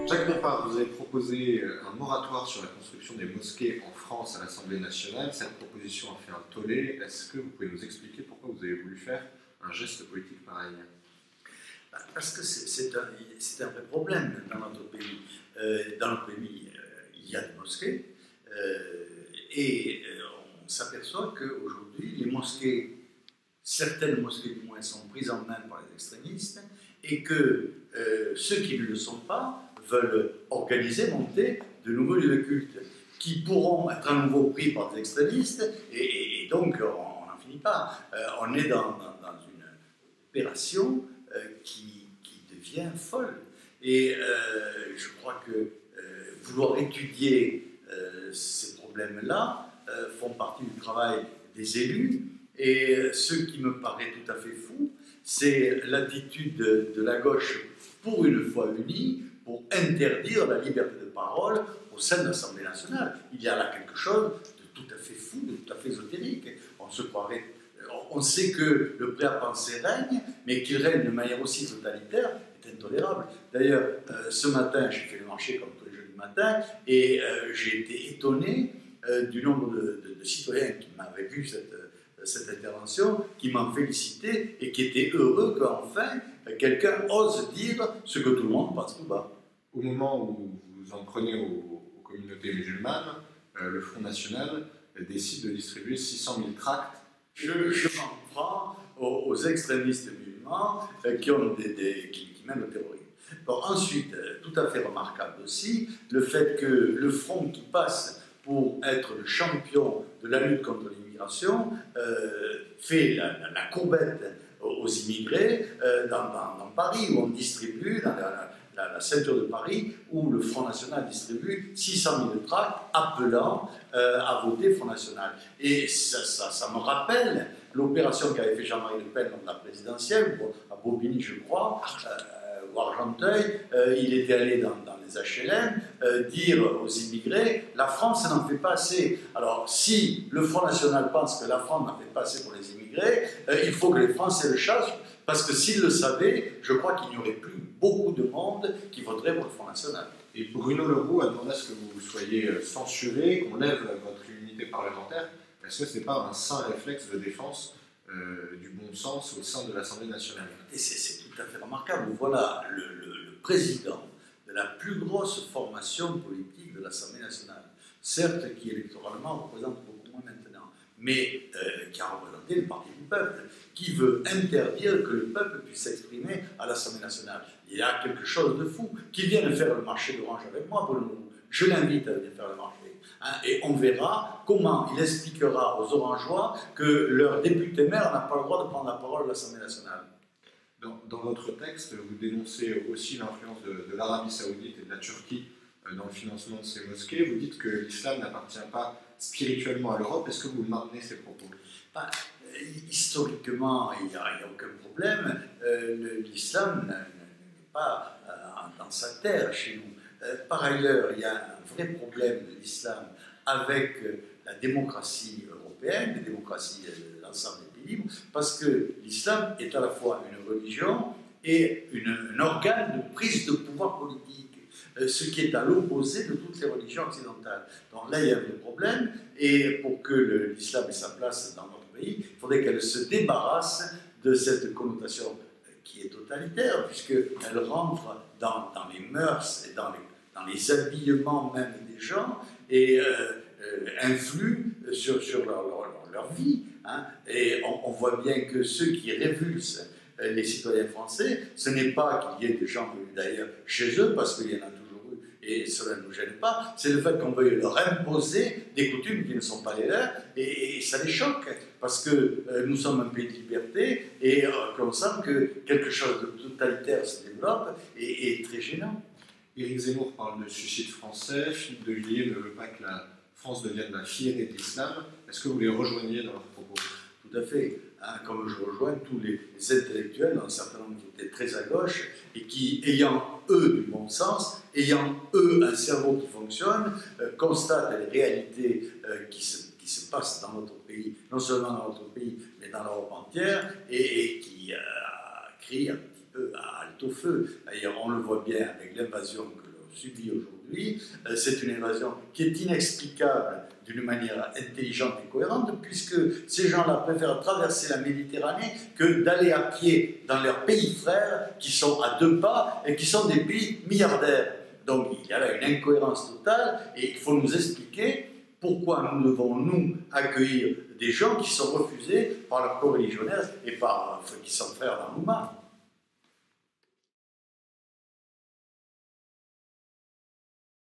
Jacques Bompard, vous avez proposé un moratoire sur la construction des mosquées en France à l'Assemblée nationale. Cette proposition a fait un tollé. Est-ce que vous pouvez nous expliquer pourquoi vous avez voulu faire un geste politique pareil? Parce que c'est un vrai problème dans notre pays. Dans notre pays, il y a des mosquées et on s'aperçoit qu'aujourd'hui, les mosquées, certaines mosquées du moins, sont prises en main par les extrémistes et que ceux qui ne le sont pas veulent organiser, monter de nouveaux lieux de culte qui pourront être à nouveau pris par des extrémistes et donc on n'en finit pas. On est dans une opération qui devient folle. Et je crois que vouloir étudier ces problèmes-là font partie du travail des élus. Et ce qui me paraît tout à fait fou, c'est l'attitude de la gauche, pour une fois unie, pour interdire la liberté de parole au sein de l'Assemblée nationale. Il y a là quelque chose de tout à fait fou, de tout à fait ésotérique. On se croirait... On sait que le prêt à penser règne, mais qu'il règne de manière aussi totalitaire est intolérable. D'ailleurs, ce matin, j'ai fait le marché comme tous les jeudis matin, et j'ai été étonné du nombre de citoyens qui m'avaient vu cette intervention, qui m'ont félicité et qui étaient heureux qu'enfin quelqu'un ose dire ce que tout le monde pense tout bas. Au moment où vous en prenez aux communautés musulmanes, le Front National décide de distribuer 600 000 tracts. Je m'en prends aux extrémistes musulmans qui mènent le terrorisme. Bon, ensuite, tout à fait remarquable aussi, le fait que le Front qui passe pour être le champion de la lutte contre l'immigration fait la courbette aux immigrés dans Paris, où on distribue, dans la ceinture de Paris, où le Front National distribue 600 000 tracts appelant à voter Front National. Et ça me rappelle l'opération qu'avait fait Jean-Marie Le Pen lors de la présidentielle, à Bobigny, je crois, ou à Argenteuil. Il était allé dans les HLM dire aux immigrés « la France n'en fait pas assez ». Alors, si le Front National pense que la France n'en fait pas assez pour les immigrés, il faut que les Français le sachent, parce que s'ils le savaient, je crois qu'il n'y aurait plus beaucoup de monde qui voterait pour le Front National. Et Bruno Le Roux a demandé à ce que vous soyez censuré, qu'on lève votre immunité parlementaire. Est-ce que ce n'est pas un sain réflexe de défense du bon sens au sein de l'Assemblée nationale? Et c'est tout à fait remarquable. Voilà le président de la plus grosse formation politique de l'Assemblée nationale, certes qui électoralement représente beaucoup moins maintenant, mais qui a représenté le parti du peuple, qui veut interdire que le peuple puisse s'exprimer à l'Assemblée nationale. Il y a quelque chose de fou. Qu'il vienne faire le marché d'Orange avec moi, Bruno. Je l'invite à venir faire le marché. Et on verra comment il expliquera aux Orangeois que leur député maire n'a pas le droit de prendre la parole à l'Assemblée nationale. Dans votre texte, vous dénoncez aussi l'influence de l'Arabie Saoudite et de la Turquie dans le financement de ces mosquées. Vous dites que l'islam n'appartient pas spirituellement à l'Europe. Est-ce que vous maintenez ces propos? Historiquement, il n'y a aucun problème. L'islam n'est pas dans sa terre chez nous. Par ailleurs, il y a un vrai problème de l'islam avec la démocratie européenne, la démocratie de l'ensemble des pays libres, parce que l'islam est à la fois une religion et un organe de prise de pouvoir politique, ce qui est à l'opposé de toutes les religions occidentales. Donc là, il y a un problème, et pour que l'islam ait sa place dans notre pays, il faudrait qu'elle se débarrasse de cette connotation qui est totalitaire, puisqu'elle rentre dans les mœurs et dans les habillements même des gens, et influe sur leur vie. Hein. Et on voit bien que ce qui révulse les citoyens français, ce n'est pas qu'il y ait des gens venus d'ailleurs chez eux, parce qu'il y en a toujours eu, et cela ne nous gêne pas, c'est le fait qu'on veuille leur imposer des coutumes qui ne sont pas les leurs, et ça les choque, parce que nous sommes un pays de liberté, et qu'on sent que quelque chose de totalitaire se développe, et très gênant. Éric Zemmour parle de suicide français, Philippe de Villiers ne veut pas que la France devienne la fille aînée de l'islam. Est-ce que vous les rejoignez dans leurs propos? Tout à fait. Hein, comme je rejoins tous les intellectuels, un certain nombre qui étaient très à gauche, et qui, ayant eux du bon sens, ayant eux un cerveau qui fonctionne, constatent les réalités qui se passent dans notre pays, non seulement dans notre pays, mais dans l'Europe entière, et qui crient un petit peu à alto feu. D'ailleurs, on le voit bien avec l'invasion que subit aujourd'hui, c'est une invasion qui est inexplicable d'une manière intelligente et cohérente, puisque ces gens-là préfèrent traverser la Méditerranée que d'aller à pied dans leurs pays frères, qui sont à 2 pas et qui sont des pays milliardaires. Donc il y a là une incohérence totale, et il faut nous expliquer pourquoi nous devons, nous, accueillir des gens qui sont refusés par leurs coreligionnaires et par qui sont frères dans l'Oumma.